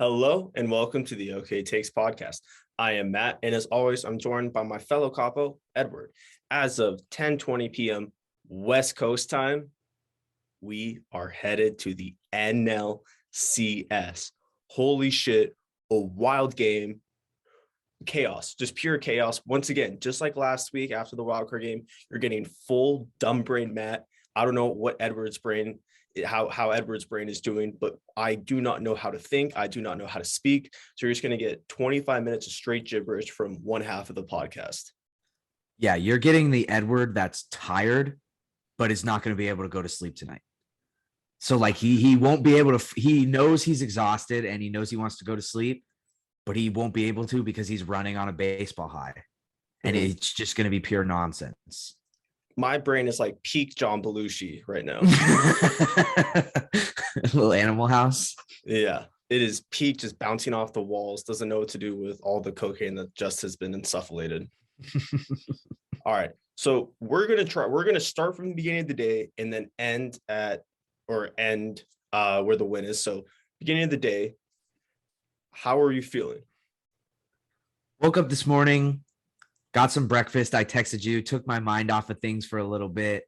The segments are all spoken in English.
Hello and welcome to the OK Takes podcast. I am Matt, and as always, I'm joined by my fellow capo, Edward. As of 10:20 p.m. West Coast time, we are headed to the NLCS. Holy shit, a wild game. Chaos, just pure chaos. Once again, just like last week after the wildcard game, you're getting full dumb brain Matt. I don't know what Edward's brain how Edward's brain is doing, but I do not know how to think. I do not know how to speak. So you're just going to get 25 minutes of straight gibberish from one half of the podcast. Yeah, you're getting the Edward that's tired, but is not going to be able to go to sleep tonight. So like he won't be able to, he knows he's exhausted and he knows he wants to go to sleep, but he won't be able to because he's running on a baseball high. And it's just going to be pure nonsense. My brain is like peak John Belushi right now. Little Animal House. Yeah, it is peak, just bouncing off the walls. Doesn't know what to do with all the cocaine that just has been insufflated. All right, so we're gonna start from the beginning of the day and then end where the win is. So beginning of the day, how are you feeling? Woke up this morning, got some breakfast. I texted you, took my mind off of things for a little bit.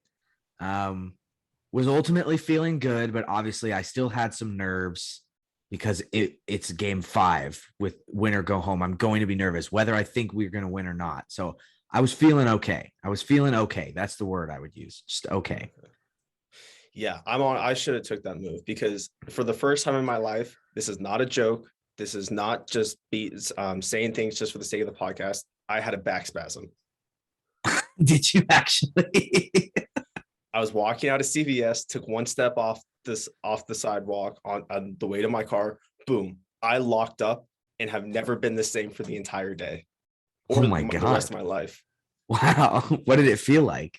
Was ultimately feeling good, but obviously I still had some nerves because it's game 5 with win or go home. I'm going to be nervous whether I think we're going to win or not. So I was feeling okay. That's the word I would use. Just okay. Yeah, I should have took that move because for the first time in my life, this is not a joke. This is not just saying things just for the sake of the podcast. I had a back spasm. Did you actually? I was walking out of CVS, took one step off the sidewalk on the way to my car. Boom. I locked up and have never been the same for the entire day. Or oh my God. The rest of my life. Wow. What did it feel like?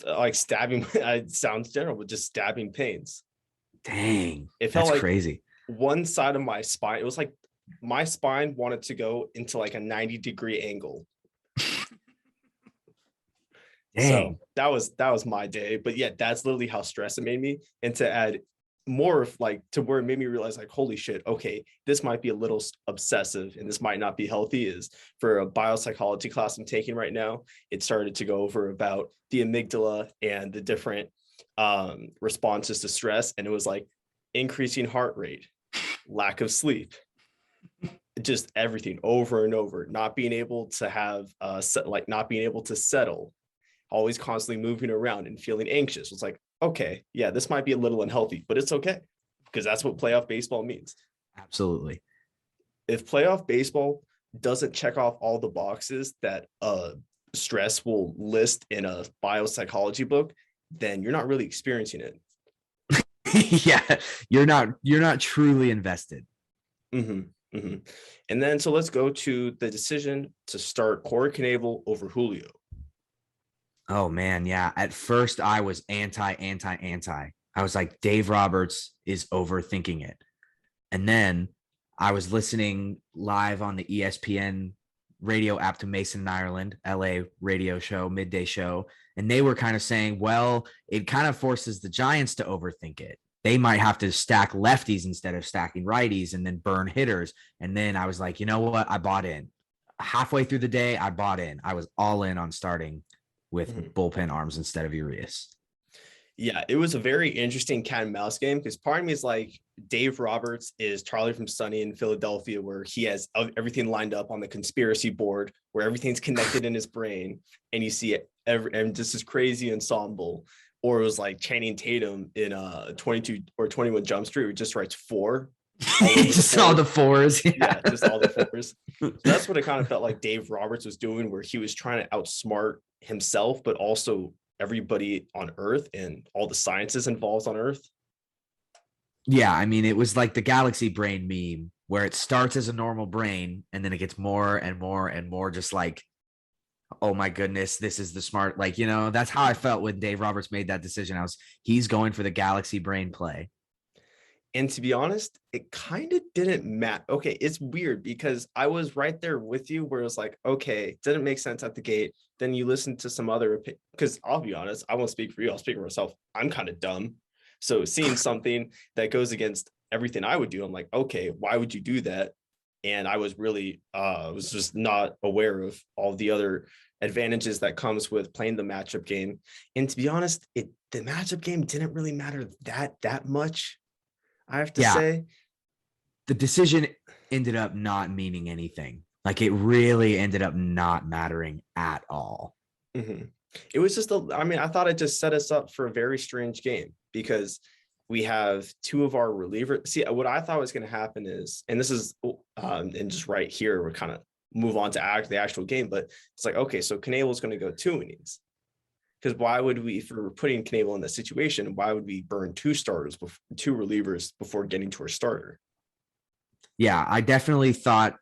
Like stabbing. It sounds general, but just stabbing pains. Dang. It felt like crazy. One side of my spine, it was like my spine wanted to go into like a 90-degree angle. Dang. So that was my day. But yeah, that's literally how stressed it made me. And to add more of like to where it made me realize like, holy shit, okay, this might be a little obsessive and this might not be healthy is for a biopsychology class I'm taking right now. It started to go over about the amygdala and the different responses to stress. And it was like increasing heart rate, lack of sleep, just everything over and over, not being able to have not being able to settle, always constantly moving around and feeling anxious. It's like, okay, yeah, this might be a little unhealthy, but it's okay because that's what playoff baseball means. Absolutely. If playoff baseball doesn't check off all the boxes that stress will list in a biopsychology book, then you're not really experiencing it. Yeah, you're not truly invested. Mm-hmm, mm-hmm. And then so let's go to the decision to start Corey Knebel over Julio. Oh man, yeah. At first I was anti. I was like, Dave Roberts is overthinking it. And then I was listening live on the ESPN radio app to Mason in Ireland, LA radio show, midday show. And they were kind of saying, well, it kind of forces the Giants to overthink it. They might have to stack lefties instead of stacking righties and then burn hitters. And then I was like, you know what? I bought in. Halfway through the day, I bought in. I was all in on starting with bullpen arms instead of Urias. Yeah, it was a very interesting cat and mouse game because part of me is like Dave Roberts is Charlie from Sunny in Philadelphia, where he has everything lined up on the conspiracy board, where everything's connected in his brain, and you see it and just this crazy ensemble. Or it was like Channing Tatum in 22 or 21 Jump Street, who just writes 4. Just all the fours. Yeah, just all the fours. So that's what it kind of felt like Dave Roberts was doing, where he was trying to outsmart himself, but also everybody on Earth and all the sciences involved on Earth. Yeah, I mean, it was like the galaxy brain meme where it starts as a normal brain and then it gets more and more and more just like, oh my goodness, this is the smart, like, you know, that's how I felt when Dave Roberts made that decision. He's going for the galaxy brain play. And to be honest, it kind of didn't matter. Okay, it's weird because I was right there with you where it was like, okay, didn't make sense at the gate. Then you listen to some other, because I'll be honest, I won't speak for you. I'll speak for myself. I'm kind of dumb. So seeing something that goes against everything I would do. I'm like, okay, why would you do that? And I was really was just not aware of all the other advantages that comes with playing the matchup game. And to be honest, the matchup game didn't really matter that much, I have to Yeah, say. the decision ended up not meaning anything. Like it really ended up not mattering at all. Mhm. It was just I mean, I thought it just set us up for a very strange game because we have two of our relievers. See, what I thought was going to happen is, and this is, and just right here, we're kind of move on to the actual game, but it's like, okay, so Knable is going to go 2 innings. Because why would we, if we were putting Knable in that situation, why would we burn two relievers before getting to our starter? Yeah, I definitely thought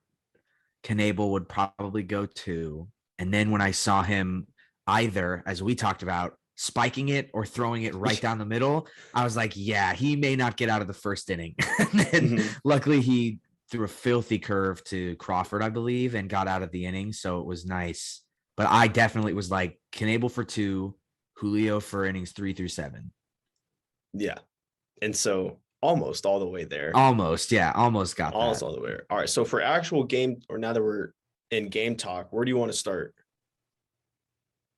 Knable would probably go 2. And then when I saw him either, as we talked about, spiking it or throwing it right down the middle, I was like, yeah, he may not get out of the first inning. And then luckily he threw a filthy curve to Crawford, I believe, and got out of the inning. So it was nice. But I definitely was like Knable for 2, Julio for innings 3 through 7. Yeah. And so almost all the way there. Almost. Yeah. Almost got Almost that. all the way. All right. So for actual game, or now that we're in game talk, where do you want to start?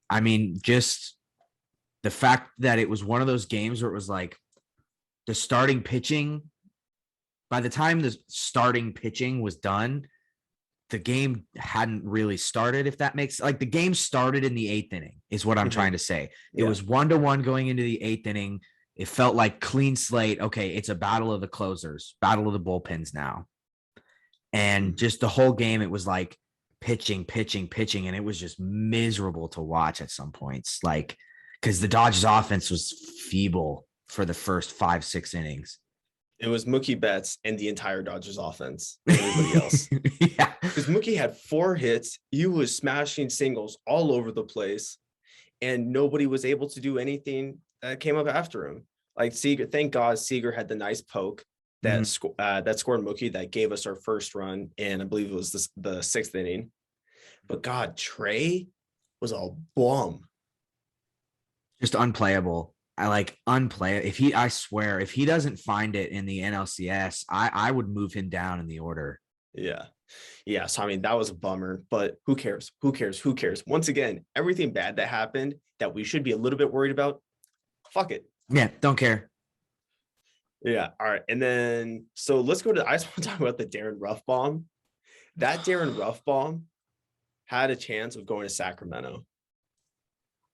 I mean, just the fact that it was one of those games where it was like the starting pitching, by the time the starting pitching was done, the game hadn't really started, if that makes like the game started in the 8th inning, is what I'm trying to say. It Yeah. was 1-1 going into the 8th inning. It felt like clean slate. Okay, it's a battle of the closers, battle of the bullpens now. And just the whole game, it was like pitching, pitching, pitching, and it was just miserable to watch at some points. Like, because the Dodgers offense was feeble for the first 5-6 innings. It was Mookie Betts and the entire Dodgers offense. Everybody else. Yeah. Because Mookie had 4 hits. He was smashing singles all over the place. And nobody was able to do anything that came up after him. Like Seager, thank God Seager had the nice poke that that scored Mookie that gave us our first run. And I believe it was the 6th inning. But God, Trey was a bum. Just unplayable. I like unplay. I swear, if he doesn't find it in the NLCS, I would move him down in the order. Yeah. Yeah. So, I mean, that was a bummer, but who cares? Who cares? Who cares? Once again, everything bad that happened that we should be a little bit worried about, fuck it. Yeah. Don't care. Yeah. All right. And then, so let's go to, I just want to talk about the Darren Ruff bomb. That Darren Ruff bomb had a chance of going to Sacramento.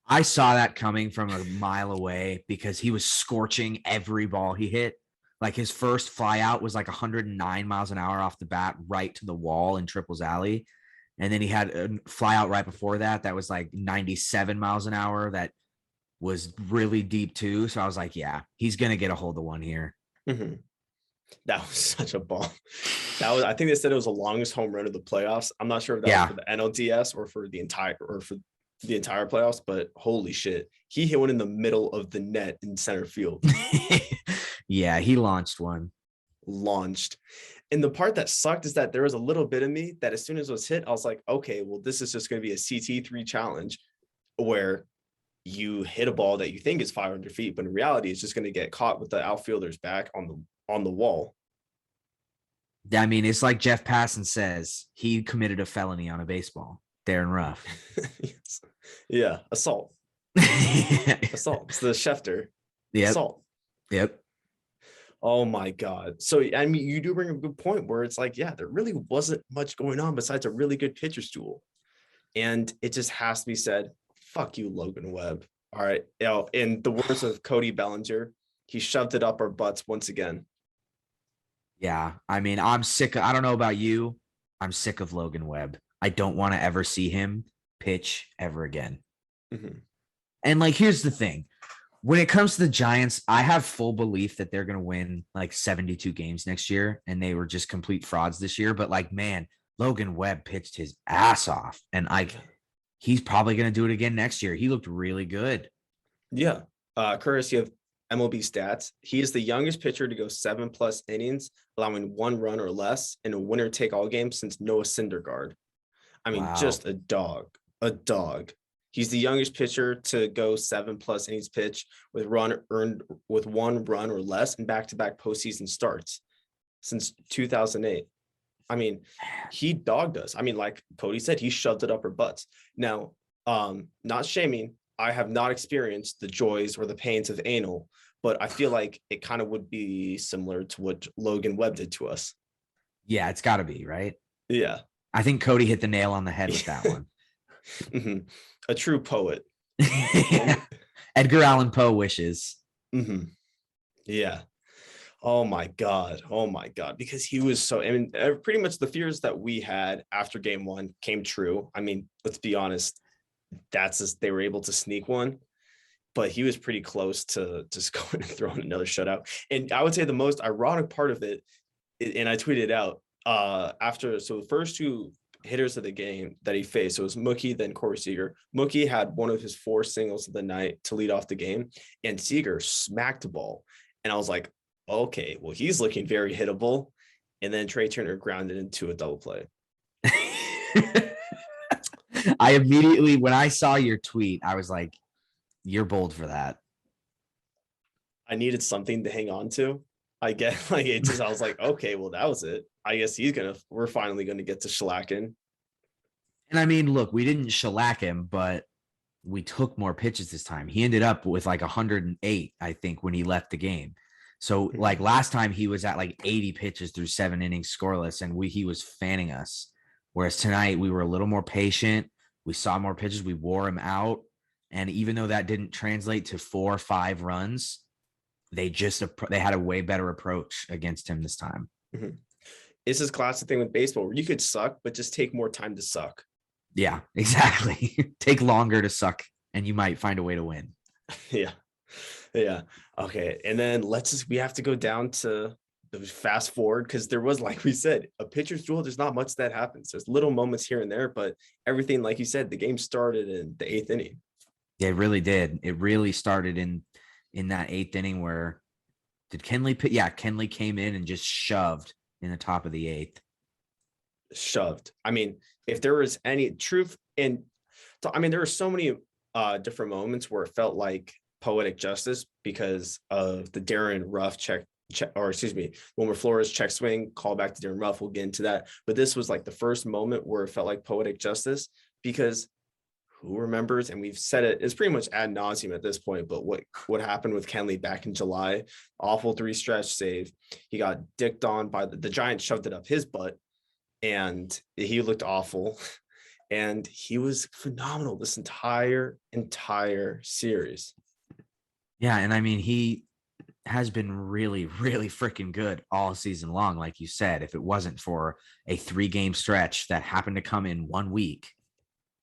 I saw that coming from a mile away because he was scorching every ball he hit. Like his first fly out was like 109 miles an hour off the bat, right to the wall in Triples Alley. And then he had a fly out right before that was like 97 miles an hour. That was really deep too. So I was like, yeah, he's going to get a hold of one here. Mm-hmm. That was such a bomb. I think they said it was the longest home run of the playoffs. I'm not sure if that was for the NLDS or for the entire playoffs, but holy shit, he hit one in the middle of the net in center field. Yeah, he launched one. And the part that sucked is that there was a little bit of me that as soon as it was hit, I was like, okay, well, this is just going to be a CT3 challenge where you hit a ball that you think is 500 feet, but in reality, it's just going to get caught with the outfielder's back on the wall. I mean, it's like Jeff Passan says, he committed a felony on a baseball. Darren Ruff. Yes. Yeah, assault. Assault. It's the Schefter. Yep. Assault. Yep. Oh my God. So, I mean, you do bring a good point where it's like, yeah, there really wasn't much going on besides a really good pitcher's duel. And it just has to be said, fuck you, Logan Webb. All right. You know, in the words of Cody Bellinger, he shoved it up our butts once again. Yeah. I mean, I'm sick. I don't know about you. I'm sick of Logan Webb. I don't want to ever see him pitch ever again. Mm-hmm. And like, here's the thing. When it comes to the Giants, I have full belief that they're going to win like 72 games next year. And they were just complete frauds this year. But like, man, Logan Webb pitched his ass off. And he's probably going to do it again next year. He looked really good. Yeah. Courtesy of MLB stats, he is the youngest pitcher to go 7+ innings, allowing 1 run or less in a winner-take-all game since Noah Syndergaard. I mean, Wow. Just a dog. He's the youngest pitcher to go 7+ innings pitch with 1 run or less in back-to-back postseason starts. since 2008. I mean, he dogged us. I mean, like Cody said, he shoved it up our butts. Now, not shaming, I have not experienced the joys or the pains of anal, but I feel like it kind of would be similar to what Logan Webb did to us. Yeah, it's got to be, right? Yeah. I think Cody hit the nail on the head with that one. Mhm. A true poet. Yeah. Edgar Allan Poe wishes. Mhm. Yeah. Oh my God. Oh my God. Because he was so, I mean, pretty much the fears that we had after game one came true. I mean, let's be honest, that's just, they were able to sneak one, but he was pretty close to just going and throwing another shutout. And I would say the most ironic part of it, and I tweeted out after, so the first two hitters of the game that he faced, so it was Mookie, then Corey Seager. Mookie had one of his 4 singles of the night to lead off the game, and Seager smacked the ball. And I was like, okay, well, he's looking very hittable. And then Trey Turner grounded into a double play. I immediately, when I saw your tweet, I was like, you're bold for that. I needed something to hang on to. I guess like it just, I was like, okay, well, that was it. I guess we're finally gonna get to shellacking. And I mean, look, we didn't shellac him, but we took more pitches this time. He ended up with like 108, I think, when he left the game. So like last time he was at like 80 pitches through 7 innings scoreless, and he was fanning us. Whereas tonight we were a little more patient. We saw more pitches. We wore him out. And even though that didn't translate to 4 or 5 runs, they had a way better approach against him this time. Mm-hmm. It's this classic thing with baseball where you could suck, but just take more time to suck. Yeah, exactly. Take longer to suck, and you might find a way to win. Yeah. Yeah. Okay. And then we have to go down to the fast forward, because there was, like we said, a pitcher's duel. There's not much that happens. There's little moments here and there, but everything, like you said, the game started in the 8th inning. Yeah, it really did. It really started in that 8th inning where did Kenley put? Yeah, Kenley came in and just shoved in the top of the 8th. Shoved. I mean, if there was any truth in, I mean, there were so many different moments where it felt like poetic justice because of the Darren Ruff check, or excuse me, Wilmer Flores check swing, call back to Darren Ruff. We'll get into that. But this was like the first moment where it felt like poetic justice, because who remembers, and we've said it's pretty much ad nauseum at this point, but what happened with Kenley back in July? Awful 3-stretch save. He got dicked on by the Giants, shoved it up his butt, and he looked awful. And he was phenomenal this entire series. Yeah, and I mean, he has been really, really freaking good all season long. Like you said, if it wasn't for a 3-game stretch that happened to come in 1 week,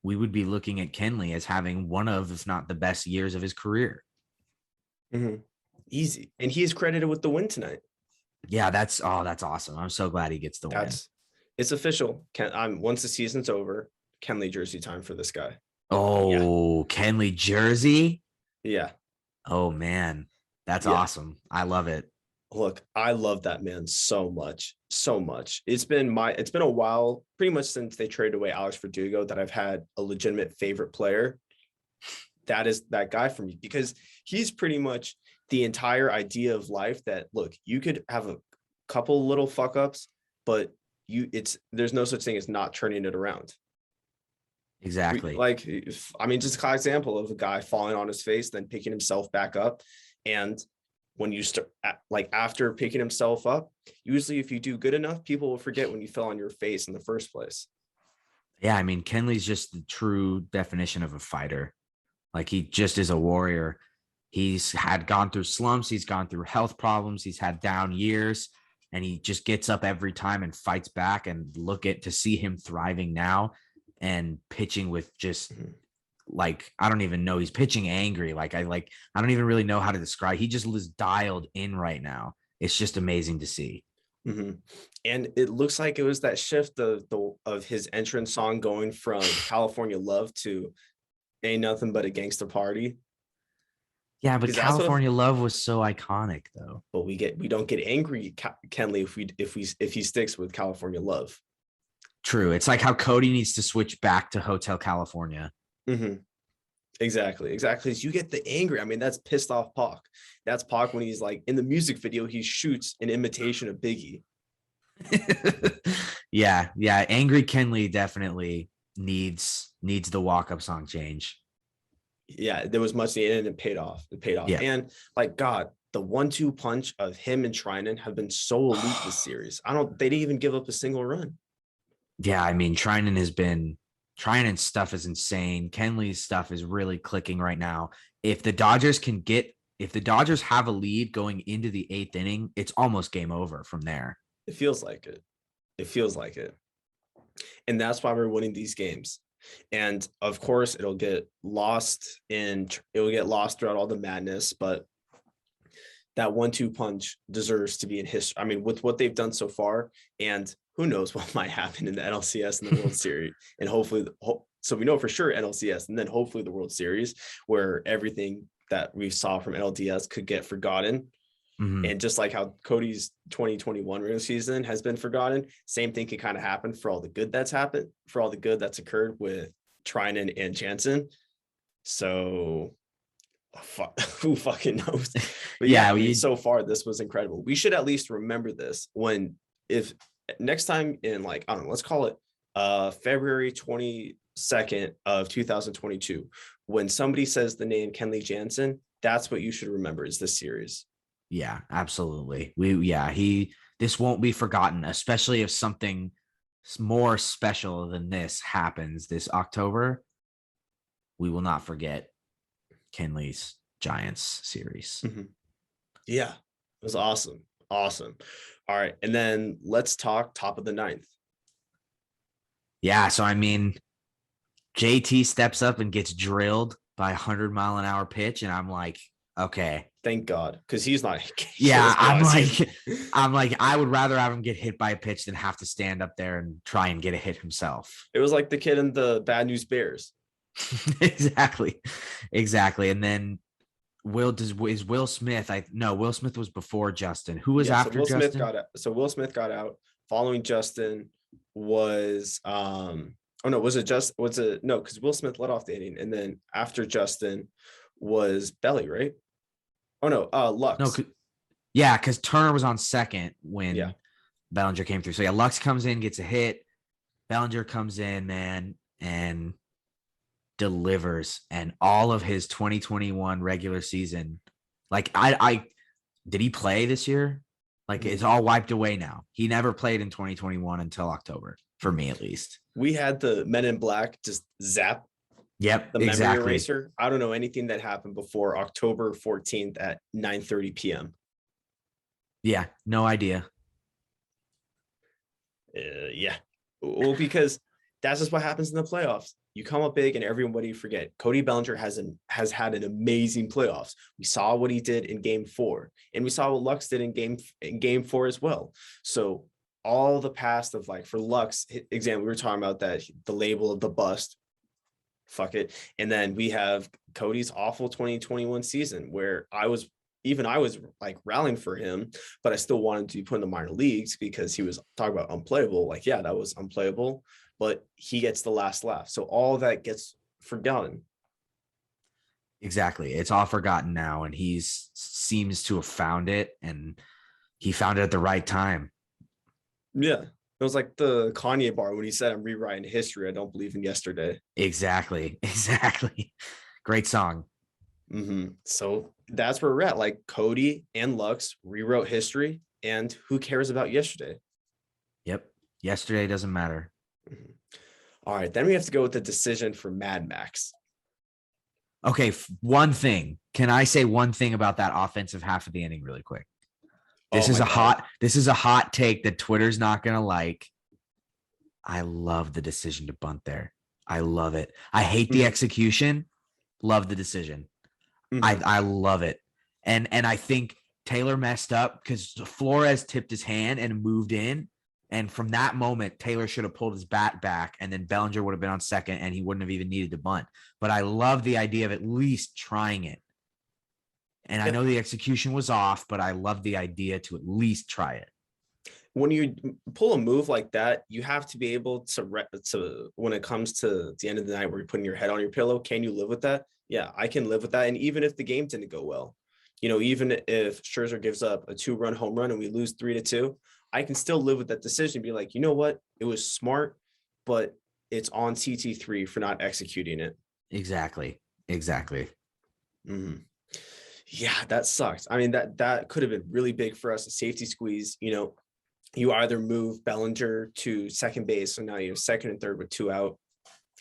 we would be looking at Kenley as having one of, if not the best years of his career. Mm-hmm. Easy. And he is credited with the win tonight. Yeah, that's awesome. I'm so glad he gets the win. It's official. Once the season's over, Kenley jersey time for this guy. Oh, yeah. Kenley jersey? Yeah. Oh, man. That's awesome. I love it. Look, I love that man so much. It's been a while, pretty much since they traded away Alex Verdugo, that I've had a legitimate favorite player. That is that guy for me, because he's pretty much the entire idea of life. That, look, you could have a couple little fuck ups, but there's no such thing as not turning it around. Exactly. I mean, just a classic example of a guy falling on his face, then picking himself back up. And when you start, like, after picking himself up, usually if you do good enough, people will forget when you fell on your face in the first place. Yeah, I mean, Kenley's just the true definition of a fighter. Like, he just is a warrior. He's had gone through slumps. He's gone through health problems. He's had down years, and he just gets up every time and fights back. And to see him thriving now and pitching with just like, I don't even know. He's pitching angry. I don't even really know how to describe. He just was dialed in right now. It's just amazing to see. Mm-hmm. And it looks like it was that shift of his entrance song going from California Love to Ain't Nothing But a Gangsta Party. Yeah, but California Love was so iconic, though. But we don't get angry, Kenley, if he sticks with California Love. True. It's like how Cody needs to switch back to Hotel California. Mm-hmm. Exactly. You get the angry. I mean, that's pissed off Pac. That's Pac when he's like in the music video, he shoots an imitation of Biggie. Yeah, yeah. Angry Kenley definitely needs the walk-up song change. Yeah, there was much needed and it paid off. It paid off. Yeah. And like God, the 1-2 punch of him and Trinan have been so elite this series. They didn't even give up a single run. Yeah, I mean, Trinan's stuff is insane. Kenley's stuff is really clicking right now. If the Dodgers have a lead going into the 8th inning, it's almost game over from there. It feels like it. It feels like it. And that's why we're winning these games. And of course, it'll get lost throughout all the madness, but that 1-2 punch deserves to be in history. I mean, with what they've done so far, and who knows what might happen in the NLCS and the World Series, and hopefully, so we know for sure NLCS, and then hopefully the World Series, where everything that we saw from NLDS could get forgotten. Mm-hmm. And just like how Cody's 2021 regular season has been forgotten, same thing can kind of happen for all the good that's occurred with Trinan and Jansen. So who fucking knows? But yeah, I mean, so far this was incredible. We should at least remember this if next time in, like, I don't know, let's call it February 22nd of 2022, when somebody says the name Kenley Jansen, that's what you should remember is this series. Yeah, absolutely. This won't be forgotten, especially if something more special than this happens this October. We will not forget Kenley's Giants series. Mm-hmm. Yeah, it was awesome. Awesome. All right. And then let's talk top of the 9th. Yeah. So, I mean, JT steps up and gets drilled by 100-mile-an-hour pitch. And I'm like, okay. Thank God. Because he's not. Yeah. I'm like, I would rather have him get hit by a pitch than have to stand up there and try and get a hit himself. It was like the kid in the Bad News Bears. Exactly. And then Will Smith. Will Smith was before Justin. Who was after Will Justin? Smith got out. So Will Smith got out. Following Justin was because Will Smith led off the inning, and then after Justin was Belly, right? Oh no, Lux. No, yeah, because Turner was on second when Bellinger came through. So yeah, Lux comes in, gets a hit. Bellinger comes in, man, and delivers. And all of his 2021 regular season, like I did he play this year? Like, it's all wiped away now. He never played in 2021 until October, for me at least. We had the Men in Black just zap. Yep, the memory eraser. I don't know anything that happened before October 14th at 9:30 p.m. Yeah, no idea. Yeah. Well, because that's just what happens in the playoffs. You come up big and everybody forget. Cody Bellinger has had an amazing playoffs. We saw what he did in game 4, and we saw what Lux did in game 4 as well. So all the past of, like, for Lux example, we were talking about that, the label of the bust. Fuck it. And then we have Cody's awful 2021 season, where I was like rallying for him, but I still wanted to be put in the minor leagues because he was talking about unplayable. Like, yeah, that was unplayable, but he gets the last laugh. So all of that gets forgotten. Exactly. It's all forgotten now, and he seems to have found it, and he found it at the right time. Yeah. It was like the Kanye bar when he said, "I'm rewriting history. I don't believe in yesterday." Exactly. Great song. Mm-hmm. So that's where we're at. Like, Cody and Lux rewrote history, and who cares about yesterday? Yep. Yesterday doesn't matter. Mm-hmm. All right. Then we have to go with the decision for Mad Max. Okay. One thing. Can I say one thing about that offensive half of the inning really quick? This is a hot take that Twitter's not going to like. I love the decision to bunt there. I love it. I hate the execution. Love the decision. I love it. And I think Taylor messed up because Flores tipped his hand and moved in. And from that moment, Taylor should have pulled his bat back, and then Bellinger would have been on second, and he wouldn't have even needed to bunt. But I love the idea of at least trying it. And I know the execution was off, but I love the idea to at least try it. When you pull a move like that, you have to be able to when it comes to the end of the night where you're putting your head on your pillow, can you live with that? Yeah, I can live with that. And even if the game didn't go well, even if Scherzer gives up a 2-run home run and we lose 3-2, I can still live with that decision and be like, you know what? It was smart, but it's on CT3 for not executing it. Exactly. Mhm. Yeah, that sucks. I mean, that could have been really big for us, a safety squeeze. You either move Bellinger to second base, so now you have second and third with 2 out.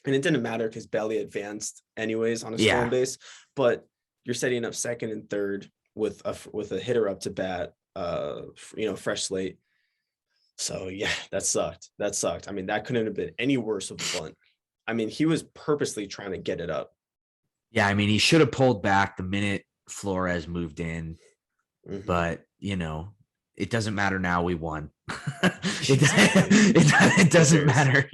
And it didn't matter because Belly advanced anyways on a stolen Yeah. base, but you're setting up second and third with a hitter up to bat, fresh slate. So yeah, that sucked. That sucked. I mean, that couldn't have been any worse of a bunt. I mean, he was purposely trying to get it up. Yeah. I mean, he should have pulled back the minute Flores moved in, Mhm. but it doesn't matter now. We won. Exactly. It doesn't matter.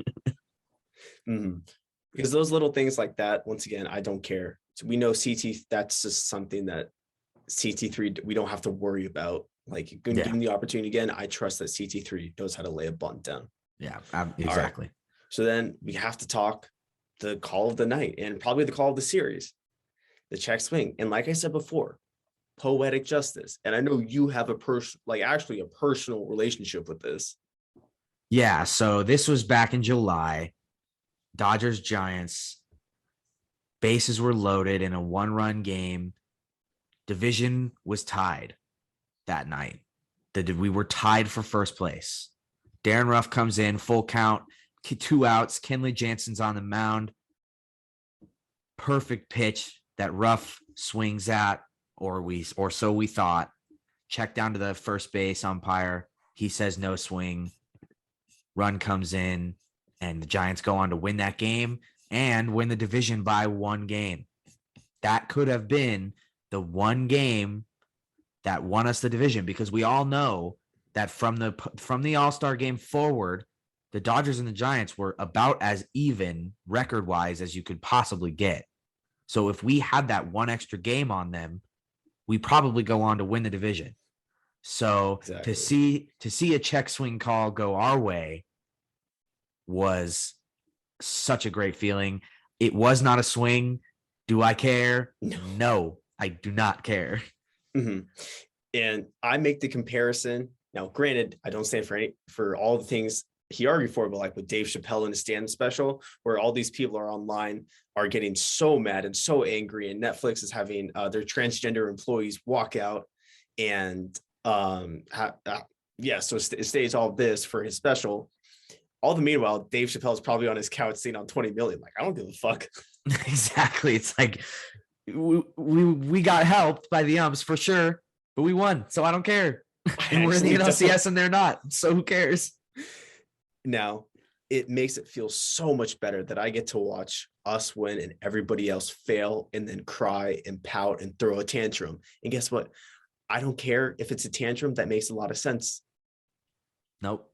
Mhm. Because those little things like that, once again, I don't care. So we know CT, that's just something that CT3, we don't have to worry about. Like, give him the opportunity again. I trust that CT3 knows how to lay a bunt down. Yeah, All right. exactly. So then we have to talk the call of the night and probably the call of the series, the check swing. And like I said before, poetic justice. And I know you have a personal relationship with this. Yeah. So this was back in July. Dodgers Giants. Bases were loaded in a 1-run game. Division was tied that night. We were tied for first place. Darren Ruff comes in, full count, 2 outs. Kenley Jansen's on the mound. Perfect pitch that Ruff swings at, or so we thought. Check down to the first base umpire. He says no swing. Run comes in, and the Giants go on to win that game and win the division by 1 game. That could have been the 1 game that won us the division, because we all know that from the All-Star game forward, the Dodgers and the Giants were about as even record-wise as you could possibly get. So if we had that 1 extra game on them, we probably go on to win the division. So Exactly. to see a check swing call go our way was such a great feeling. It was not a swing. Do I care? No, I do not care. Mm-hmm. And I make the comparison. Now, granted, I don't stand for all the things he argued for, but like with Dave Chappelle in his stand special, where all these people are online are getting so mad and so angry, and Netflix is having their transgender employees walk out, and so it stays all this for his special. All the meanwhile, Dave Chappelle is probably on his couch sitting on 20 million. Like, I don't give a fuck. Exactly. It's like we got helped by the umps for sure, but we won, so I don't care. And we're in the NLCS and they're not, so who cares? Now, it makes it feel so much better that I get to watch us win and everybody else fail and then cry and pout and throw a tantrum. And guess what? I don't care if it's a tantrum that makes a lot of sense. Nope.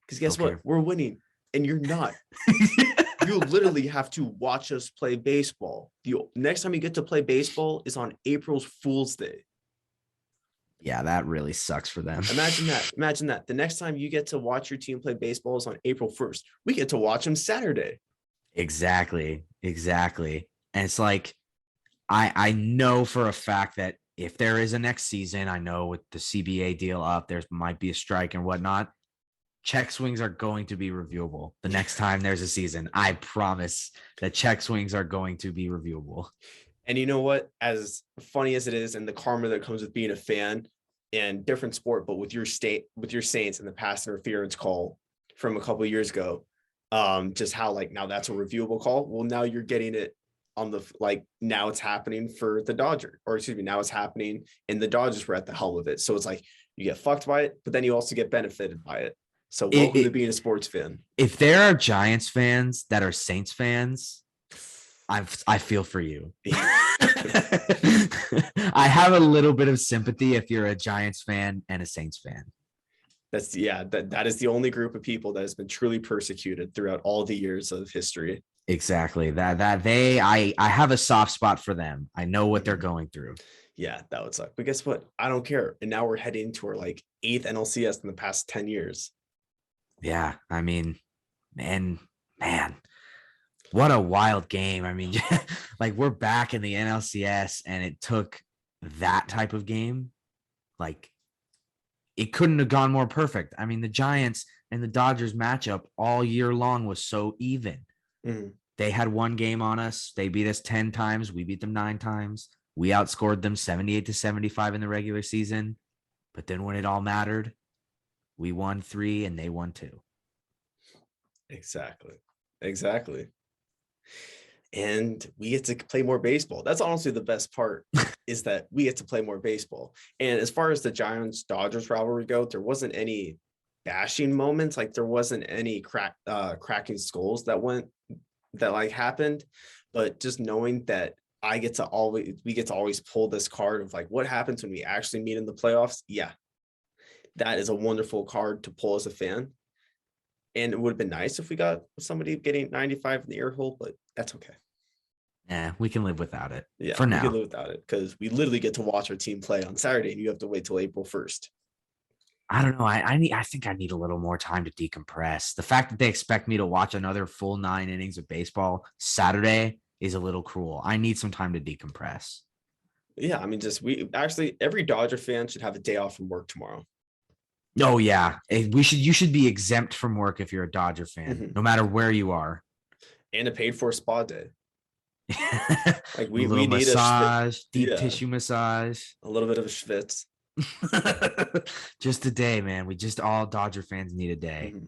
Because guess what? We're winning and you're not. You literally have to watch us play baseball. The next time you get to play baseball is on April's Fool's Day. Yeah, that really sucks for them. Imagine that. The next time you get to watch your team play baseball is on April 1st. We get to watch them Saturday. Exactly. And it's like, I know for a fact that if there is a next season, I know with the CBA deal up, there might be a strike and whatnot. Check swings are going to be reviewable the next time there's a season. I promise that check swings are going to be reviewable. And you know what? As funny as it is, and the karma that comes with being a fan and different sport, but with your Saints and the pass interference call from a couple of years ago, just how like now that's a reviewable call. Well, now you're getting it on now it's happening for the Dodgers, or excuse me, now it's happening and the Dodgers were at the helm of it. So it's like you get fucked by it, but then you also get benefited by it. So welcome to being a sports fan. If there are Giants fans that are Saints fans, I feel for you. I have a little bit of sympathy if you're a Giants fan and a Saints fan. That is the only group of people that has been truly persecuted throughout all the years of history. Exactly. I have a soft spot for them. I know what they're going through. Yeah, that would suck. But guess what? I don't care. And now we're heading to our 8th NLCS in the past 10 years. Yeah, I mean, man, what a wild game. I mean, we're back in the NLCS and it took that type of game, it couldn't have gone more perfect. I mean, the Giants and the Dodgers matchup all year long was so even. Mhm. They had one game on us. They beat us 10 times. We beat them 9 times. We outscored them 78-75 in the regular season. But then when it all mattered, we won 3 and they won 2. Exactly. Exactly. And we get to play more baseball. That's honestly the best part is that we get to play more baseball. And as far as the Giants Dodgers rivalry go, there wasn't any bashing moments. Like there wasn't any cracking skulls that like happened. But just knowing that we get to always pull this card of like what happens when we actually meet in the playoffs. Yeah, that is a wonderful card to pull as a fan. And it would have been nice if we got somebody getting 95 in the ear hole, but that's okay. Yeah, we can live without it Yeah, for we can now. live without it because we literally get to watch our team play on Saturday and you have to wait till April 1st. I don't know. I think I need a little more time to decompress. The fact that they expect me to watch another full 9 innings of baseball Saturday is a little cruel. I need some time to decompress. Yeah, I mean, we actually every Dodger fan should have a day off from work tomorrow. Oh yeah, you should be exempt from work if you're a Dodger fan, Mhm. no matter where you are. And a paid for spa day. A Like little we need a massage, deep yeah, tissue massage. a little bit of a schwitz. Just a day, man. We just all Dodger fans need a day. Mhm.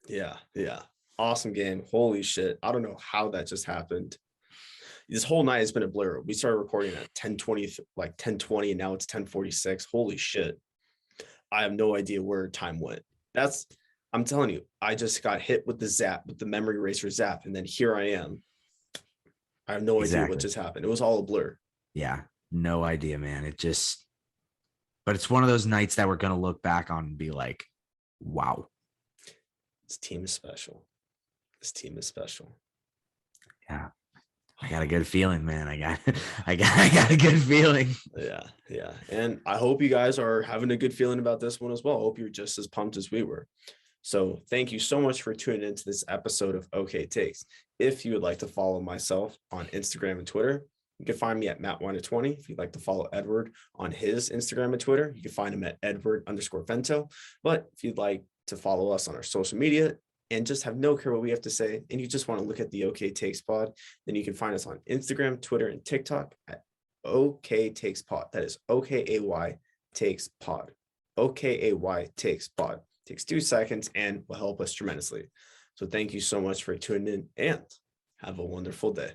Yeah, yeah. Awesome game. Holy shit. I don't know how that just happened. This whole night has been a blur. We started recording at 10:20, like 10:20, and now it's 10:46. Holy shit. I have no idea where time went. I'm telling you, I just got hit with the memory eraser zap, and then here I am. I have no idea what Exactly. just happened. It was all a blur. Yeah. No idea, man. But it's one of those nights that we're going to look back on and be like, wow. This team is special. This team is special. Yeah. I got a good feeling, man. I got a good feeling. Yeah, yeah. And I hope you guys are having a good feeling about this one as well. I hope you're just as pumped as we were. So thank you so much for tuning into this episode of OK Takes. If you would like to follow myself on Instagram and Twitter, you can find me at Matt120. If you'd like to follow Edward on his Instagram and Twitter, you can find him at Edward_Vento. But if you'd like to follow us on our social media and just have no care what we have to say, and you just want to look at the OK Takes Pod, then you can find us on Instagram, Twitter, and TikTok at OK Takes Pod. That is OKAY Takes Pod. OKAY Takes Pod. Takes 2 seconds and will help us tremendously. So thank you so much for tuning in and have a wonderful day.